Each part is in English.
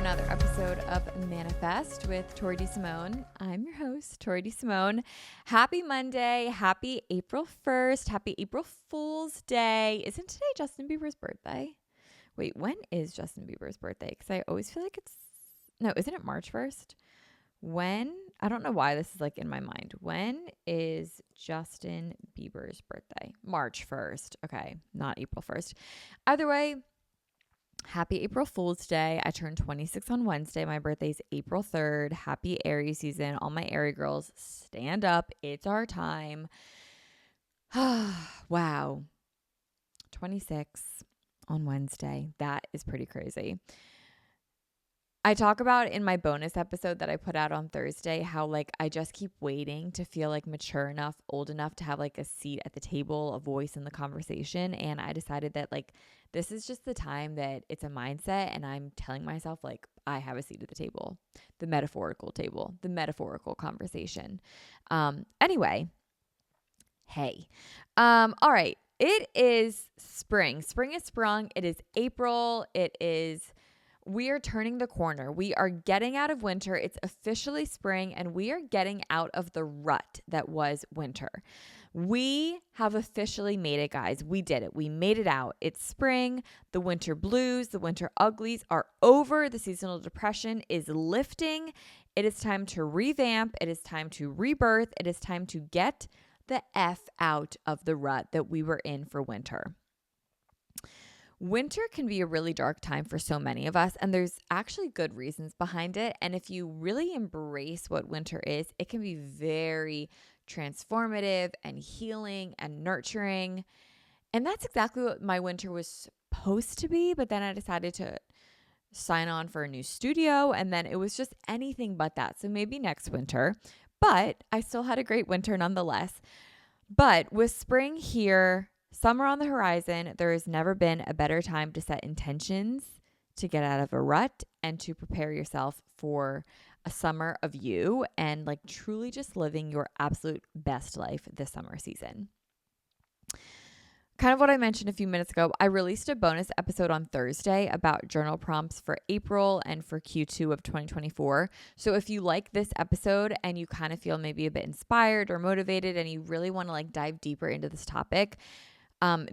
another episode of Manifest with Tori DeSimone. I'm your host, Tori DeSimone. Happy Monday. Happy April 1st. Happy April Fool's Day. Isn't today Justin Bieber's birthday? Wait, when is Justin Bieber's birthday? Because I always feel like isn't it March 1st? I don't know why this is like in my mind. When is Justin Bieber's birthday? March 1st. Okay, not April 1st. Either way, happy April Fool's Day. I turned 26 on Wednesday. My birthday's April 3rd. Happy Aries season. All my Aries girls, stand up. It's our time. Wow. 26 on Wednesday. That is pretty crazy. I talk about in my bonus episode that I put out on Thursday how like I just keep waiting to feel like mature enough, old enough to have like a seat at the table, a voice in the conversation. And I decided that like this is just the time that it's a mindset, and I'm telling myself like I have a seat at the table, the metaphorical table, the metaphorical conversation. Anyway, hey, all right. It is spring. Spring is sprung. It is April. We are turning the corner. We are getting out of winter. It's officially spring, and we are getting out of the rut that was winter. We have officially made it, guys. We did it. We made it out. It's spring. The winter blues, the winter uglies are over. The seasonal depression is lifting. It is time to revamp. It is time to rebirth. It is time to get the F out of the rut that we were in for winter. Winter can be a really dark time for so many of us, and there's actually good reasons behind it. And if you really embrace what winter is, it can be very transformative and healing and nurturing. And that's exactly what my winter was supposed to be. But then I decided to sign on for a new studio, and then it was just anything but that. So maybe next winter. But I still had a great winter nonetheless. But with spring here, summer on the horizon, there has never been a better time to set intentions, to get out of a rut, and to prepare yourself for a summer of you and like truly just living your absolute best life this summer season. Kind of what I mentioned a few minutes ago, I released a bonus episode on Thursday about journal prompts for April and for Q2 of 2024. So if you like this episode and you kind of feel maybe a bit inspired or motivated and you really want to like dive deeper into this topic,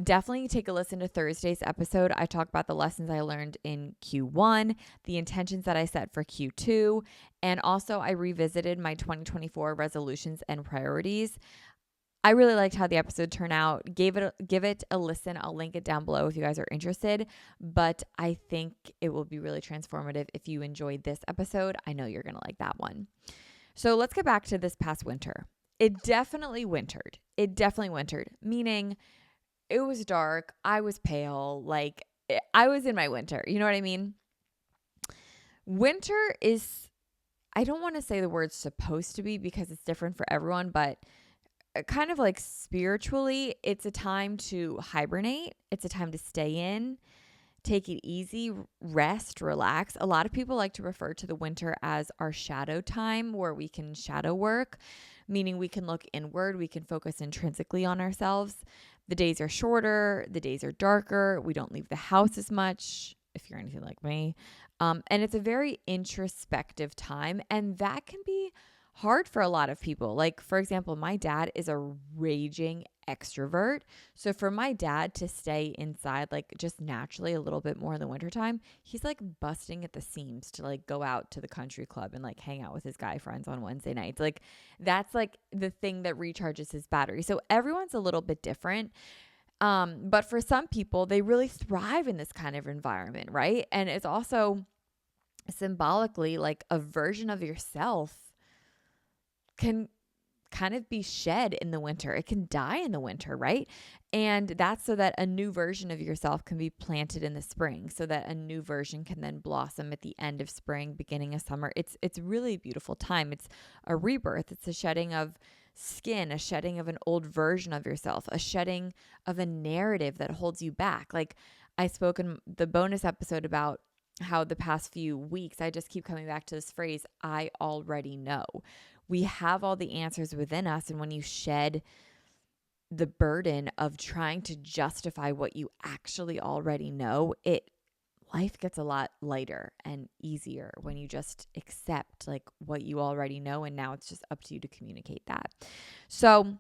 definitely take a listen to Thursday's episode. I talk about the lessons I learned in Q1, the intentions that I set for Q2, and also I revisited my 2024 resolutions and priorities. I really liked how the episode turned out. Give it a listen. I'll link it down below if you guys are interested, but I think it will be really transformative if you enjoyed this episode. I know you're going to like that one. So let's get back to this past winter. It definitely wintered, meaning it was dark. I was pale. Like I was in my winter. You know what I mean? Winter is, I don't want to say the word supposed to be because it's different for everyone, but kind of like spiritually, it's a time to hibernate. It's a time to stay in, take it easy, rest, relax. A lot of people like to refer to the winter as our shadow time, where we can shadow work, meaning we can look inward. We can focus intrinsically on ourselves. The days are shorter. The days are darker. We don't leave the house as much, if you're anything like me. And it's a very introspective time. And that can be hard for a lot of people. Like, for example, my dad is a raging extrovert. So for my dad to stay inside, like just naturally a little bit more in the wintertime, he's like busting at the seams to like go out to the country club and like hang out with his guy friends on Wednesday nights. Like that's like the thing that recharges his battery. So everyone's a little bit different. But for some people, they really thrive in this kind of environment, right? And it's also symbolically like a version of yourself can kind of be shed in the winter. It can die in the winter, right? And that's so that a new version of yourself can be planted in the spring, so that a new version can then blossom at the end of spring, beginning of summer. It's really a beautiful time. It's a rebirth. It's a shedding of skin, a shedding of an old version of yourself, a shedding of a narrative that holds you back. Like I spoke in the bonus episode about how the past few weeks, I just keep coming back to this phrase, I already know. We have all the answers within us. And when you shed the burden of trying to justify what you actually already know, it life gets a lot lighter and easier when you just accept like what you already know. And now it's just up to you to communicate that. So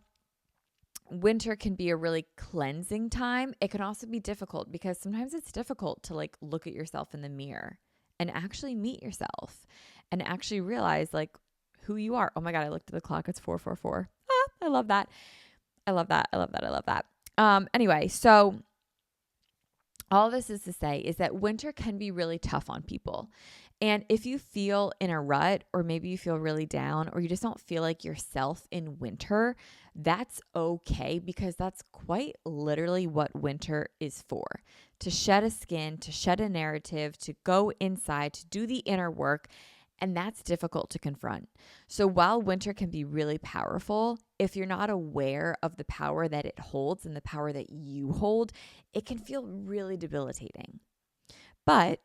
winter can be a really cleansing time. It can also be difficult because sometimes it's difficult to like look at yourself in the mirror and actually meet yourself and actually realize like who you are. Oh my God, I looked at the clock. It's 4:44. I love that. I love that. I love that. I love that. Anyway, so all this is to say is that winter can be really tough on people. And if you feel in a rut, or maybe you feel really down, or you just don't feel like yourself in winter, that's okay, because that's quite literally what winter is for. To shed a skin, to shed a narrative, to go inside, to do the inner work. And that's difficult to confront. So while winter can be really powerful, if you're not aware of the power that it holds and the power that you hold, it can feel really debilitating. But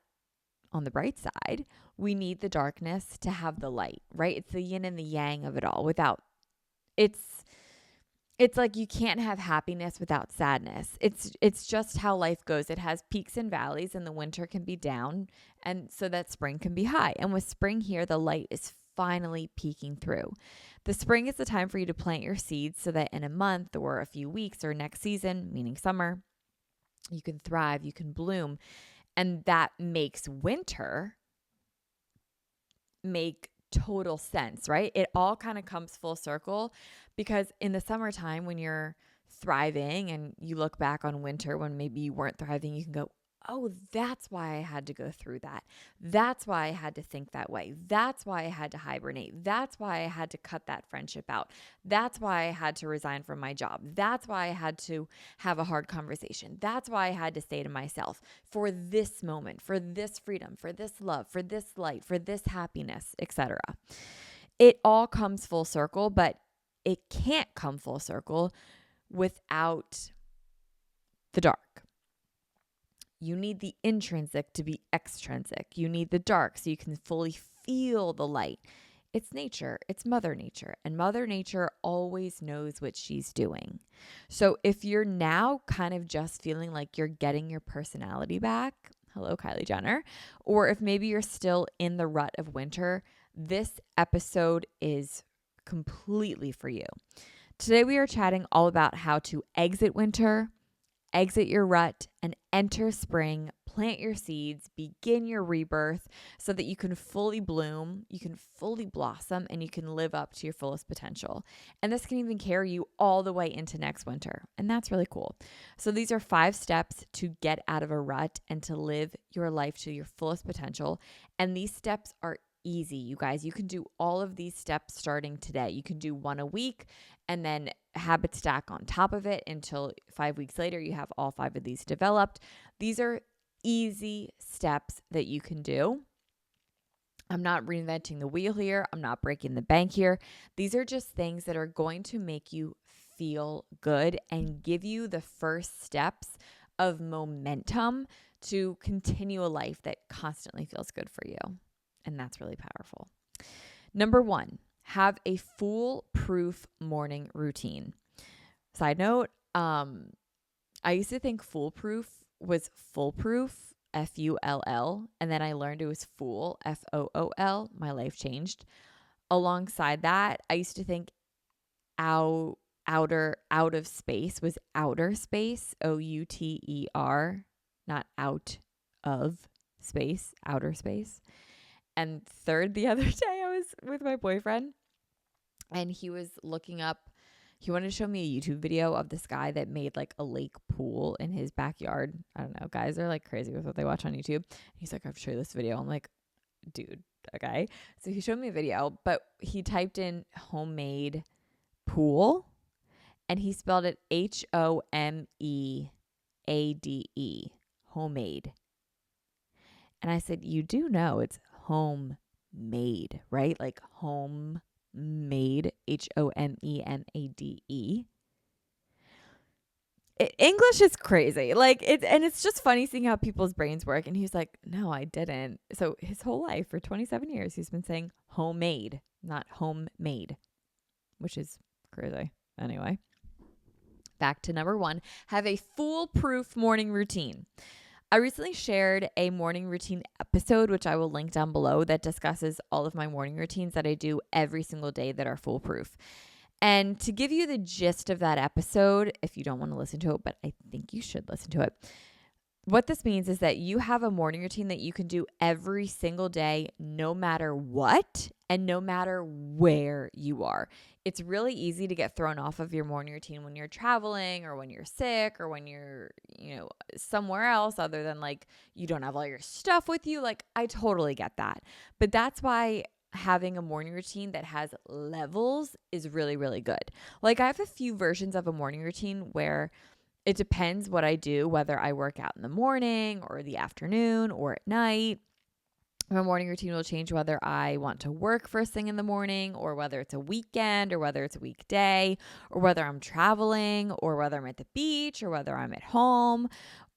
on the bright side, we need the darkness to have the light, right? It's the yin and the yang of it all. It's like you can't have happiness without sadness. It's just how life goes. It has peaks and valleys, and the winter can be down, and so that spring can be high. And with spring here, the light is finally peeking through. The spring is the time for you to plant your seeds so that in a month or a few weeks or next season, meaning summer, you can thrive, you can bloom. And that makes winter make total sense, right? It all kind of comes full circle, because in the summertime when you're thriving and you look back on winter when maybe you weren't thriving, you can go, oh, that's why I had to go through that. That's why I had to think that way. That's why I had to hibernate. That's why I had to cut that friendship out. That's why I had to resign from my job. That's why I had to have a hard conversation. That's why I had to say to myself, for this moment, for this freedom, for this love, for this light, for this happiness, etc. It all comes full circle, but it can't come full circle without the dark. You need the intrinsic to be extrinsic. You need the dark so you can fully feel the light. It's nature. It's Mother Nature. And Mother Nature always knows what she's doing. So if you're now kind of just feeling like you're getting your personality back, hello, Kylie Jenner, or if maybe you're still in the rut of winter, this episode is completely for you. Today we are chatting all about how to exit winter, exit your rut, and enter spring, plant your seeds, begin your rebirth so that you can fully bloom, you can fully blossom, and you can live up to your fullest potential. And this can even carry you all the way into next winter. And that's really cool. So these are 5 steps to get out of a rut and to live your life to your fullest potential. And these steps are easy, you guys. You can do all of these steps starting today. You can do 1 a week and then habit stack on top of it until 5 weeks later you have all 5 of these developed. These are easy steps that you can do. I'm not reinventing the wheel here. I'm not breaking the bank here. These are just things that are going to make you feel good and give you the first steps of momentum to continue a life that constantly feels good for you. And that's really powerful. Number 1, have a foolproof morning routine. Side note, I used to think foolproof was foolproof, Full, and then I learned it was fool, Fool. My life changed. Alongside that, I used to think out of space was outer space, Outer, not out of space, outer space. And third, the other day I was with my boyfriend and he was looking up, he wanted to show me a YouTube video of this guy that made like a lake pool in his backyard. I don't know. Guys are like crazy with what they watch on YouTube. He's like, I've show you this video. I'm like, dude, okay. So he showed me a video, but he typed in homemade pool and he spelled it HOMEADE, homemade. And I said, you do know it's homemade, right? Like homemade, HOMEMADE. English is crazy. Like it's just funny seeing how people's brains work. And he was like, no, I didn't. So his whole life for 27 years, he's been saying homemade, not homemade, which is crazy. Anyway, back to number 1, have a foolproof morning routine. I recently shared a morning routine episode, which I will link down below, that discusses all of my morning routines that I do every single day that are foolproof. And to give you the gist of that episode, if you don't want to listen to it, but I think you should listen to it, what this means is that you have a morning routine that you can do every single day, no matter what and no matter where you are. It's really easy to get thrown off of your morning routine when you're traveling or when you're sick or when you're, somewhere else other than like you don't have all your stuff with you. Like, I totally get that. But that's why having a morning routine that has levels is really, really good. Like, I have a few versions of a morning routine where it depends what I do, whether I work out in the morning or the afternoon or at night. My morning routine will change whether I want to work first thing in the morning or whether it's a weekend or whether it's a weekday or whether I'm traveling or whether I'm at the beach or whether I'm at home,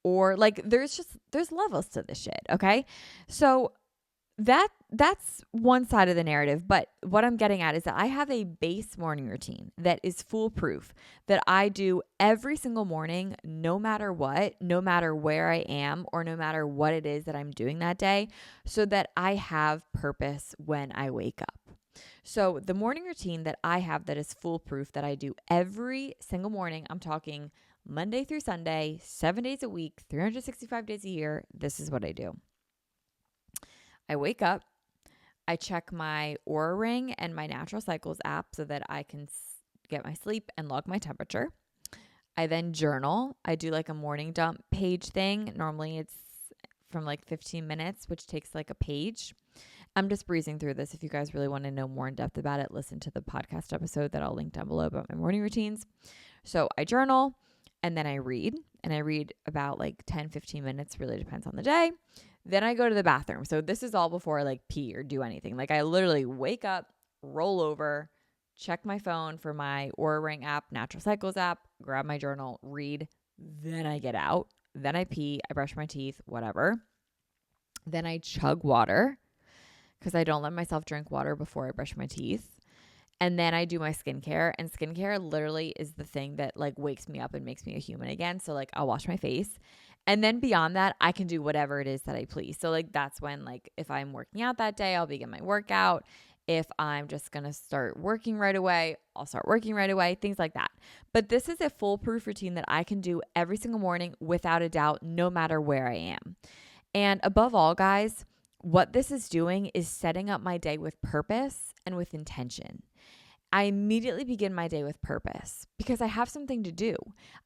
or like there's levels to this shit, okay? So that's one side of the narrative, but what I'm getting at is that I have a base morning routine that is foolproof, that I do every single morning, no matter what, no matter where I am, or no matter what it is that I'm doing that day, so that I have purpose when I wake up. So the morning routine that I have that is foolproof, that I do every single morning, I'm talking Monday through Sunday, 7 days a week, 365 days a year, this is what I do. I wake up, I check my Oura Ring and my Natural Cycles app so that I can get my sleep and log my temperature. I then journal. I do like a morning dump page thing. Normally it's from like 15 minutes, which takes like a page. I'm just breezing through this. If you guys really want to know more in depth about it, listen to the podcast episode that I'll link down below about my morning routines. So I journal and then I read, and I read about like 10, 15 minutes, really depends on the day. Then I go to the bathroom. So this is all before I like pee or do anything. Like, I literally wake up, roll over, check my phone for my Oura Ring app, Natural Cycles app, grab my journal, read. Then I get out. Then I pee. I brush my teeth, whatever. Then I chug water because I don't let myself drink water before I brush my teeth. And then I do my skincare, and skincare literally is the thing that like wakes me up and makes me a human again. So like, I'll wash my face. And then beyond that, I can do whatever it is that I please. So like, that's when, like, if I'm working out that day, I'll begin my workout. If I'm just going to start working right away, I'll start working right away, things like that. But this is a foolproof routine that I can do every single morning without a doubt, no matter where I am. And above all, guys, what this is doing is setting up my day with purpose and with intention. I immediately begin my day with purpose because I have something to do.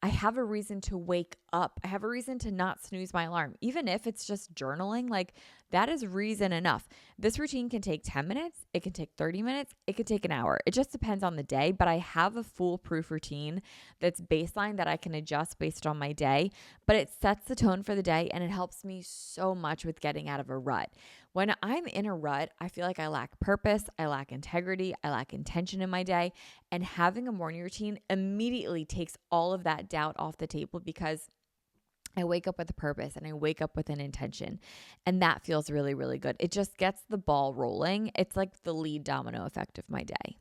I have a reason to wake up. I have a reason to not snooze my alarm. Even if it's just journaling, like, that is reason enough. This routine can take 10 minutes. It can take 30 minutes. It could take an hour. It just depends on the day, but I have a foolproof routine that's baseline that I can adjust based on my day, but it sets the tone for the day and it helps me so much with getting out of a rut. When I'm in a rut, I feel like I lack purpose, I lack integrity, I lack intention in my day, and having a morning routine immediately takes all of that doubt off the table because I wake up with a purpose and I wake up with an intention, and that feels really, really good. It just gets the ball rolling. It's like the lead domino effect of my day.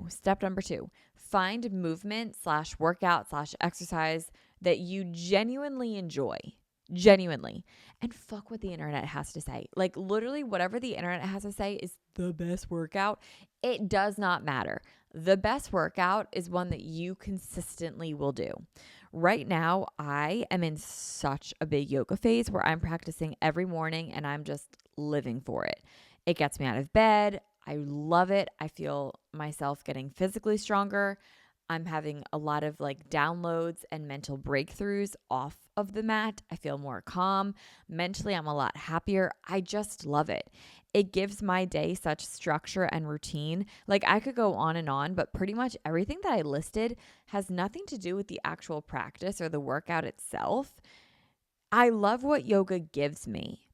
Step number two, find movement / workout / exercise that you genuinely enjoy. Genuinely. And fuck what the internet has to say. Like, literally whatever the internet has to say is the best workout. It does not matter. The best workout is one that you consistently will do. Right now, I am in such a big yoga phase where I'm practicing every morning and I'm just living for it. It gets me out of bed. I love it. I feel myself getting physically stronger. I'm having a lot of like downloads and mental breakthroughs off of the mat. I feel more calm. Mentally, I'm a lot happier. I just love it. It gives my day such structure and routine. Like, I could go on, but pretty much everything that I listed has nothing to do with the actual practice or the workout itself. I love what yoga gives me.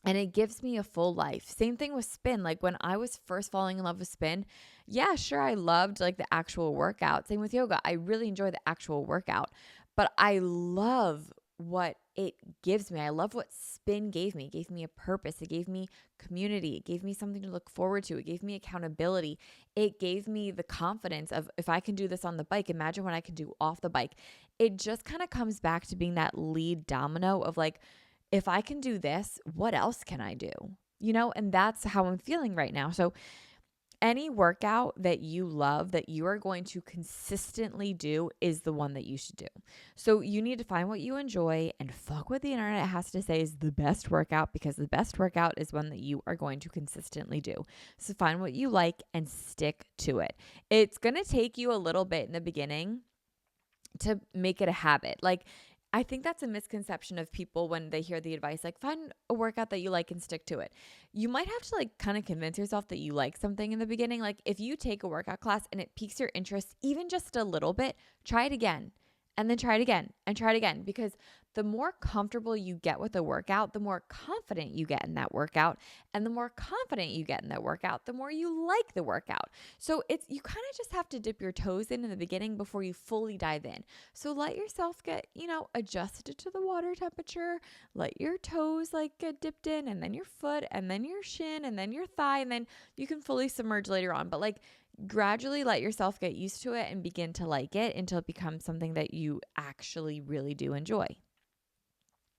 And it gives me a full life. Same thing with spin. Like, when I was first falling in love with spin, yeah, sure, I loved like the actual workout. Same with yoga. I really enjoy the actual workout, but I love what it gives me. I love what spin gave me. It gave me a purpose. It gave me community. It gave me something to look forward to. It gave me accountability. It gave me the confidence of, if I can do this on the bike, imagine what I can do off the bike. it just kind of comes back to being that lead domino of like, if I can do this, what else can I do? And that's how I'm feeling right now. So any workout that you love that you are going to consistently do is the one that you should do. So you need to find what you enjoy and fuck what the internet has to say is the best workout, because the best workout is one that you are going to consistently do. So find what you like and stick to it. It's going to take you a little bit in the beginning to make it a habit. Like, I think that's a misconception of people when they hear the advice, like find a workout that you like and stick to it. You might have to like kind of convince yourself that you like something in the beginning. Like if you take a workout class and it piques your interest even just a little bit, try it again and then try it again and try it again, because the more comfortable you get with a workout, the more confident you get in that workout. And the more confident you get in that workout, the more you like the workout. So you kind of just have to dip your toes in the beginning before you fully dive in. So let yourself get, adjusted to the water temperature. Let your toes like get dipped in, and then your foot, and then your shin, and then your thigh, and then you can fully submerge later on. But like gradually let yourself get used to it and begin to like it until it becomes something that you actually really do enjoy.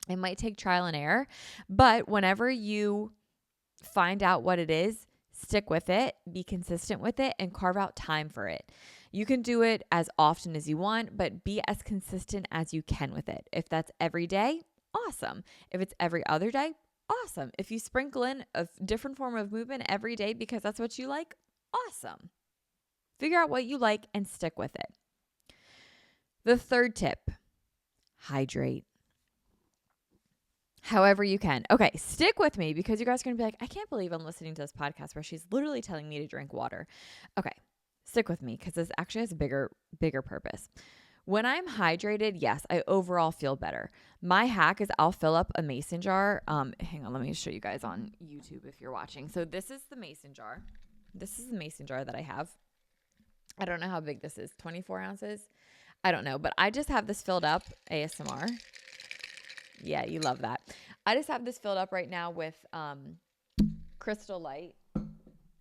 It might take trial and error, but whenever you find out what it is, stick with it, be consistent with it, and carve out time for it. You can do it as often as you want, but be as consistent as you can with it. If that's every day, awesome. If it's every other day, awesome. If you sprinkle in a different form of movement every day because that's what you like, awesome. Figure out what you like and stick with it. The third tip, hydrate. However you can. Okay, stick with me because you guys are going to be like, I can't believe I'm listening to this podcast where she's literally telling me to drink water. Okay, stick with me because this actually has a bigger purpose. When I'm hydrated, yes, I overall feel better. My hack is I'll fill up a mason jar. Hang on, let me show you guys on YouTube if you're watching. So this is the mason jar. This is the mason jar that I have. I don't know how big this is, 24 ounces? I don't know, but I just have this filled up, ASMR. Yeah, you love that. I just have this filled up right now with Crystal Light,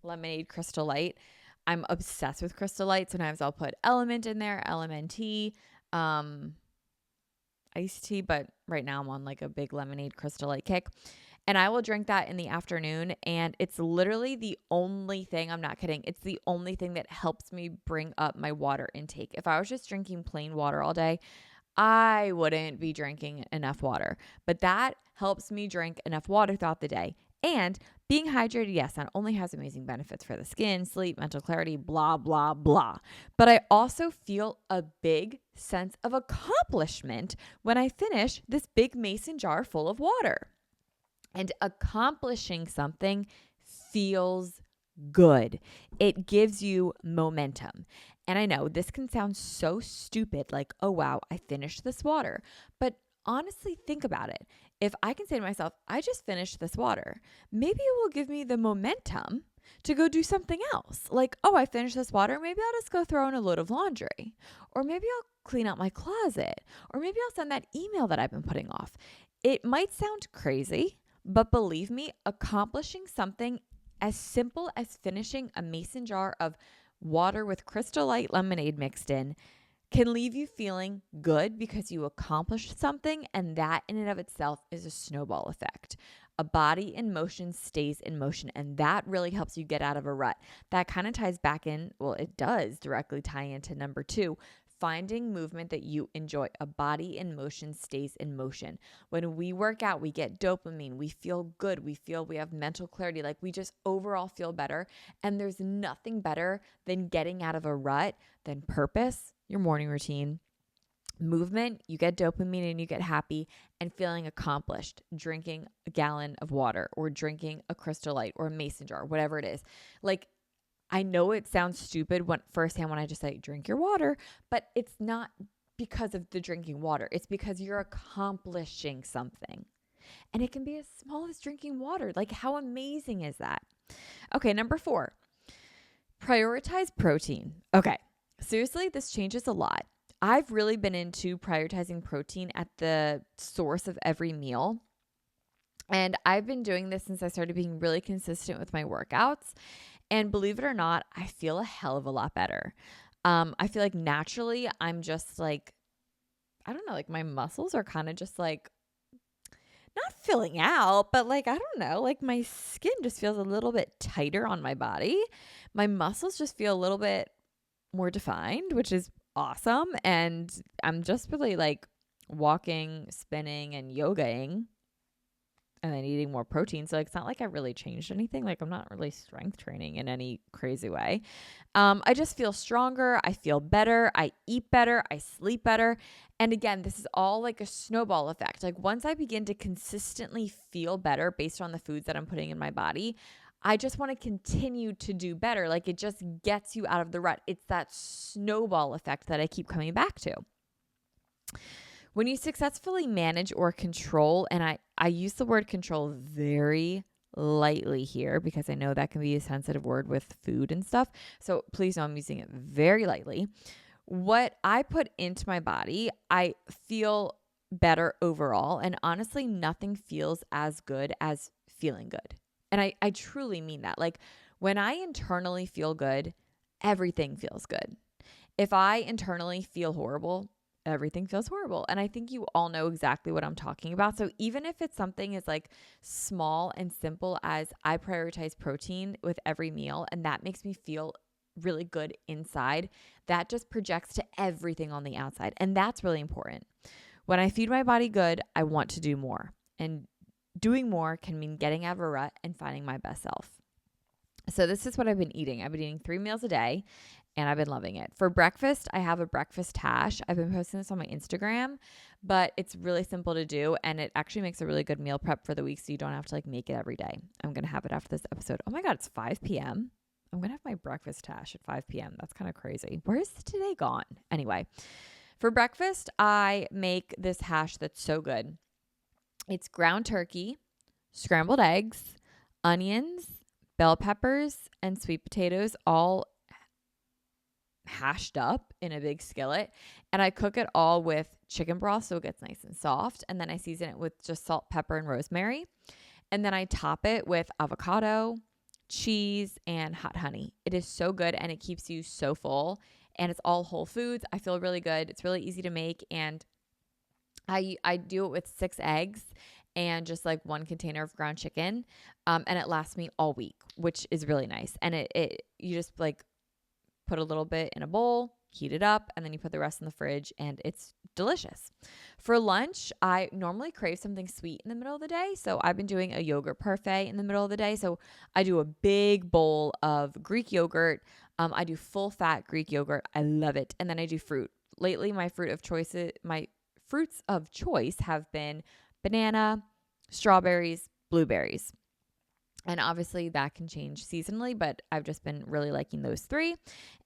lemonade Crystal Light. I'm obsessed with Crystal Light. Sometimes I'll put Element in there, LMNT, iced tea, but right now I'm on like a big lemonade Crystal Light kick. And I will drink that in the afternoon. And it's literally the only thing, I'm not kidding, it's the only thing that helps me bring up my water intake. If I was just drinking plain water all day, I wouldn't be drinking enough water. But that helps me drink enough water throughout the day. And being hydrated, yes, not only has amazing benefits for the skin, sleep, mental clarity, blah, blah, blah, but I also feel a big sense of accomplishment when I finish this big mason jar full of water. And accomplishing something feels good. It gives you momentum. And I know this can sound so stupid, like, oh, wow, I finished this water. But honestly, think about it. If I can say to myself, I just finished this water, maybe it will give me the momentum to go do something else. Like, oh, I finished this water. Maybe I'll just go throw in a load of laundry. Or maybe I'll clean out my closet. Or maybe I'll send that email that I've been putting off. It might sound crazy, but believe me, accomplishing something as simple as finishing a mason jar of water with Crystal Light lemonade mixed in can leave you feeling good because you accomplished something, and that in and of itself is a snowball effect. A body in motion stays in motion, and that really helps you get out of a rut. That kind of ties back in, well, it does directly tie into number 2, finding movement that you enjoy. A body in motion stays in motion. When we work out, we get dopamine. We feel good. We feel we have mental clarity. Like we just overall feel better. And there's nothing better than getting out of a rut than purpose, your morning routine, movement. You get dopamine and you get happy, and feeling accomplished, drinking a gallon of water or drinking a Crystal Light or a mason jar, whatever it is. Like, I know it sounds stupid firsthand when I just say drink your water, but it's not because of the drinking water. It's because you're accomplishing something. And it can be as small as drinking water. Like, how amazing is that? Okay, number 4, prioritize protein. Okay, seriously, this changes a lot. I've really been into prioritizing protein at the source of every meal. And I've been doing this since I started being really consistent with my workouts. And believe it or not, I feel a hell of a lot better. I feel like naturally I'm just like I don't know, like my muscles are kind of just like not filling out, but like, I don't know, like my skin just feels a little bit tighter on my body. My muscles just feel a little bit more defined, which is awesome. And I'm just really like walking, spinning, and yogaing and then eating more protein. So like, it's not like I really changed anything. Like I'm not really strength training in any crazy way. I just feel stronger. I feel better. I eat better. I sleep better. And again, this is all like a snowball effect. Like once I begin to consistently feel better based on the foods that I'm putting in my body, I just want to continue to do better. Like it just gets you out of the rut. It's that snowball effect that I keep coming back to. When you successfully manage or control, and I use the word control very lightly here because I know that can be a sensitive word with food and stuff. So please know I'm using it very lightly. What I put into my body, I feel better overall. And honestly, nothing feels as good as feeling good. And I truly mean that. Like when I internally feel good, everything feels good. If I internally feel horrible, everything feels horrible. And I think you all know exactly what I'm talking about. So even if it's something as like small and simple as I prioritize protein with every meal, and that makes me feel really good inside, that just projects to everything on the outside. And that's really important. When I feed my body good, I want to do more. And doing more can mean getting out of a rut and finding my best self. So this is what I've been eating. I've been eating 3 meals a day and I've been loving it. For breakfast, I have a breakfast hash. I've been posting this on my Instagram, but it's really simple to do and it actually makes a really good meal prep for the week so you don't have to like make it every day. I'm going to have it after this episode. Oh my God, it's 5 p.m. I'm going to have my breakfast hash at 5 p.m. That's kind of crazy. Where's today gone? Anyway, for breakfast, I make this hash that's so good. It's ground turkey, scrambled eggs, onions, bell peppers, and sweet potatoes all hashed up in a big skillet. And I cook it all with chicken broth so it gets nice and soft. And then I season it with just salt, pepper, and rosemary. And then I top it with avocado, cheese, and hot honey. It is so good and it keeps you so full. And it's all whole foods. I feel really good. It's really easy to make. And I do it with 6 eggs and just like 1 container of ground chicken. And it lasts me all week, which is really nice. And you just like put a little bit in a bowl, heat it up, and then you put the rest in the fridge and it's delicious. For lunch, I normally crave something sweet in the middle of the day. So I've been doing a yogurt parfait in the middle of the day. So I do a big bowl of Greek yogurt. I do full fat Greek yogurt. I love it. And then I do fruit. Lately, my fruits of choice have been banana, strawberries, blueberries. And obviously that can change seasonally, but I've just been really liking those 3.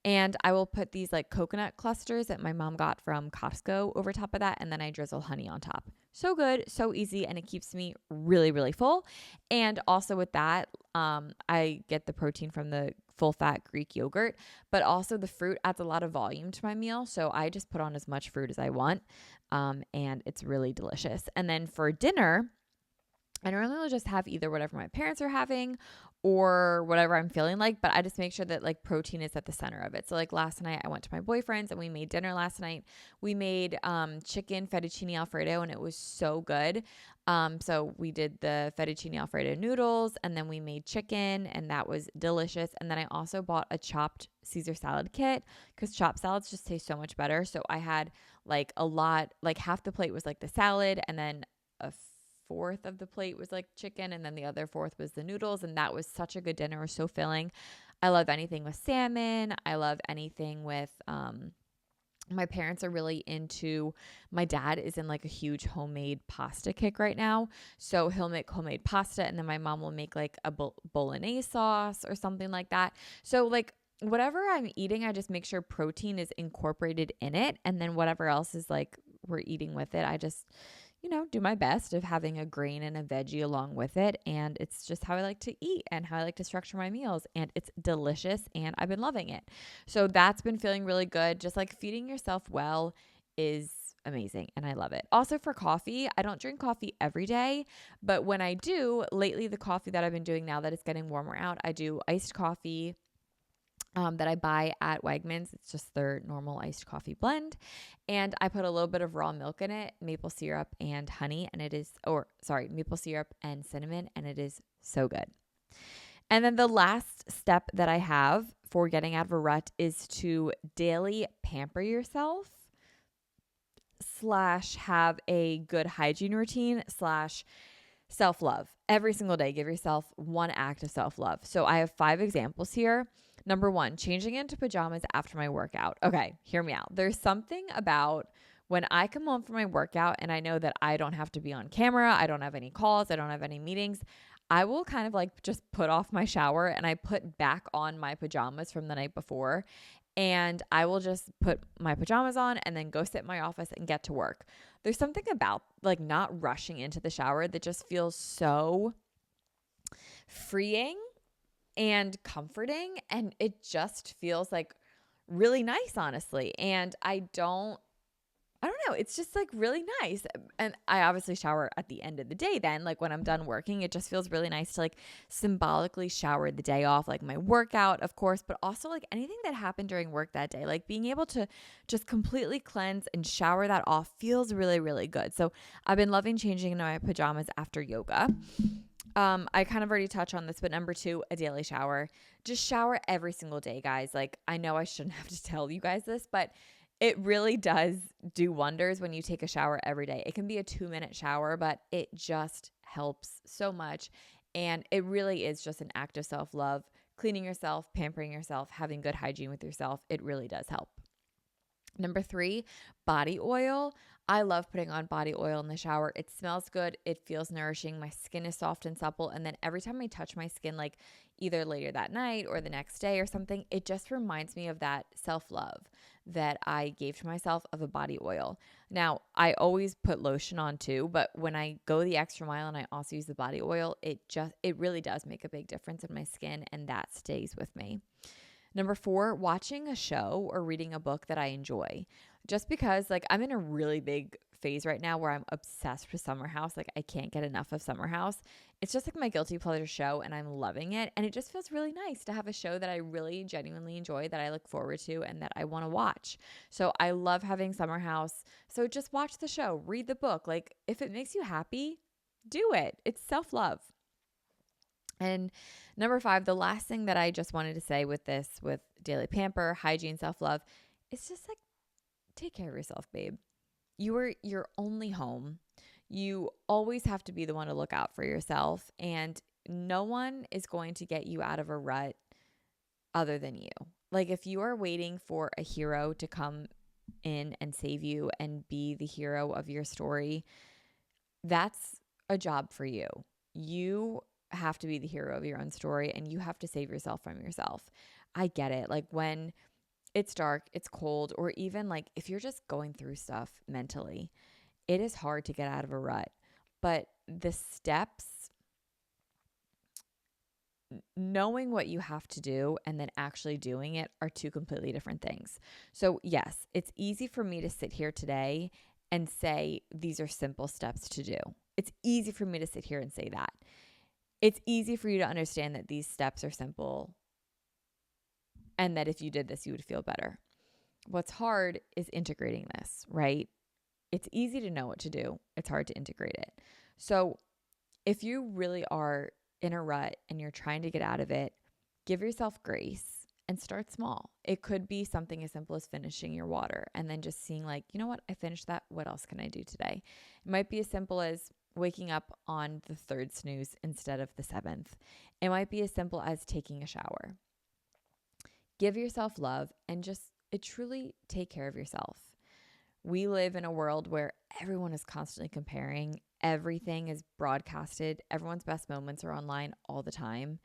And I will put these like coconut clusters that my mom got from Costco over top of that. And then I drizzle honey on top. So good, so easy. And it keeps me really, really full. And also with that, I get the protein from the full fat Greek yogurt, but also the fruit adds a lot of volume to my meal. So I just put on as much fruit as I want. And it's really delicious. And then for dinner, I normally will just have either whatever my parents are having or whatever I'm feeling like, but I just make sure that like protein is at the center of it. So like last night I went to my boyfriend's and we made dinner last night. We made chicken fettuccine alfredo and it was so good. So we did the fettuccine alfredo noodles and then we made chicken and that was delicious. And then I also bought a chopped Caesar salad kit because chopped salads just taste so much better. So I had like a lot, like half the plate was like the salad and then a fourth of the plate was like chicken and then the other fourth was the noodles, and that was such a good dinner. It was so filling. I love anything with salmon. I love anything with my parents are really into, my dad is in like a huge homemade pasta kick right now. So he'll make homemade pasta and then my mom will make like a bolognese sauce or something like that. So like whatever I'm eating, I just make sure protein is incorporated in it. And then whatever else is like we're eating with it, I just do my best of having a grain and a veggie along with it. And it's just how I like to eat and how I like to structure my meals. And it's delicious and I've been loving it. So that's been feeling really good. Just like feeding yourself well is amazing and I love it. Also for coffee, I don't drink coffee every day, but when I do, lately the coffee that I've been doing now that it's getting warmer out, I do iced coffee that I buy at Wegmans. It's just their normal iced coffee blend. And I put a little bit of raw milk in it, maple syrup and honey, and maple syrup and cinnamon, and it is so good. And then the last step that I have for getting out of a rut is to daily pamper yourself / have a good hygiene routine / self-love. Every single day, give yourself one act of self-love. So I have 5 examples here. Number 1, changing into pajamas after my workout. Okay, hear me out. There's something about when I come home from my workout and I know that I don't have to be on camera, I don't have any calls, I don't have any meetings, I will kind of like just put off my shower and I put back on my pajamas from the night before. And I will just put my pajamas on and then go sit in my office and get to work. There's something about like not rushing into the shower that just feels so freeing and comforting. And it just feels like really nice, honestly. And I don't know. It's just like really nice. And I obviously shower at the end of the day then, like when I'm done working, it just feels really nice to like symbolically shower the day off, like my workout, of course, but also like anything that happened during work that day, like being able to just completely cleanse and shower that off feels really, really good. So I've been loving changing into my pajamas after yoga. I kind of already touched on this, but number 2, a daily shower. Just shower every single day, guys. Like I know I shouldn't have to tell you guys this, but it really does do wonders when you take a shower every day. It can be a 2-minute shower, but it just helps so much. And it really is just an act of self-love, cleaning yourself, pampering yourself, having good hygiene with yourself. It really does help. Number 3, body oil. I love putting on body oil in the shower. It smells good. It feels nourishing. My skin is soft and supple. And then every time I touch my skin, like either later that night or the next day or something, it just reminds me of that self-love that I gave to myself of a body oil. Now, I always put lotion on too, but when I go the extra mile and I also use the body oil, it really does make a big difference in my skin, and that stays with me. Number 4, watching a show or reading a book that I enjoy. Just because like I'm in a really big phase right now where I'm obsessed with Summer House. Like I can't get enough of Summer House. It's just like my guilty pleasure show and I'm loving it. And it just feels really nice to have a show that I really genuinely enjoy, that I look forward to and that I want to watch. So I love having Summer House. So just watch the show, read the book. Like if it makes you happy, do it. It's self-love. And number 5, the last thing that I just wanted to say with daily pamper, hygiene, self-love, it's just like, take care of yourself, babe. You are your only home. You always have to be the one to look out for yourself. And no one is going to get you out of a rut other than you. Like if you are waiting for a hero to come in and save you and be the hero of your story, that's a job for you. You have to be the hero of your own story and you have to save yourself from yourself. I get it. Like when it's dark, it's cold, or even like if you're just going through stuff mentally, it is hard to get out of a rut. But the steps, knowing what you have to do and then actually doing it are 2 completely different things. So yes, it's easy for me to sit here today and say these are simple steps to do. It's easy for me to sit here and say that. It's easy for you to understand that these steps are simple and that if you did this, you would feel better. What's hard is integrating this, right? It's easy to know what to do. It's hard to integrate it. So if you really are in a rut and you're trying to get out of it, give yourself grace and start small. It could be something as simple as finishing your water and then just seeing like, you know what, I finished that. What else can I do today? It might be as simple as waking up on the 3rd snooze instead of the 7th. It might be as simple as taking a shower. Give yourself love and just truly take care of yourself. We live in a world where everyone is constantly comparing. Everything is broadcasted. Everyone's best moments are online all the time.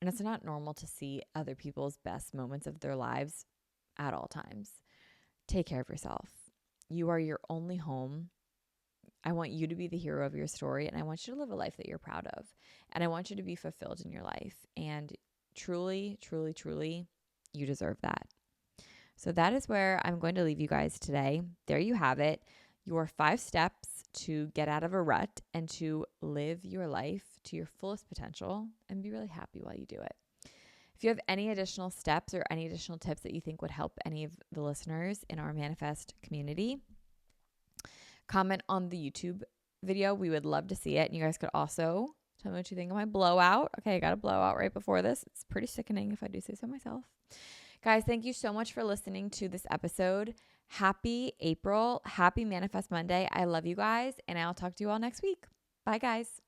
And it's not normal to see other people's best moments of their lives at all times. Take care of yourself. You are your only home. I want you to be the hero of your story, and I want you to live a life that you're proud of. And I want you to be fulfilled in your life. And truly, truly, truly, you deserve that. So that is where I'm going to leave you guys today. There you have it. Your 5 steps to get out of a rut and to live your life to your fullest potential and be really happy while you do it. If you have any additional steps or any additional tips that you think would help any of the listeners in our manifest community, comment on the YouTube video. We would love to see it. And you guys could also tell me what you think of my blowout. Okay, I got a blowout right before this. It's pretty sickening if I do say so myself. Guys, thank you so much for listening to this episode. Happy April. Happy Manifest Monday. I love you guys, and I'll talk to you all next week. Bye, guys.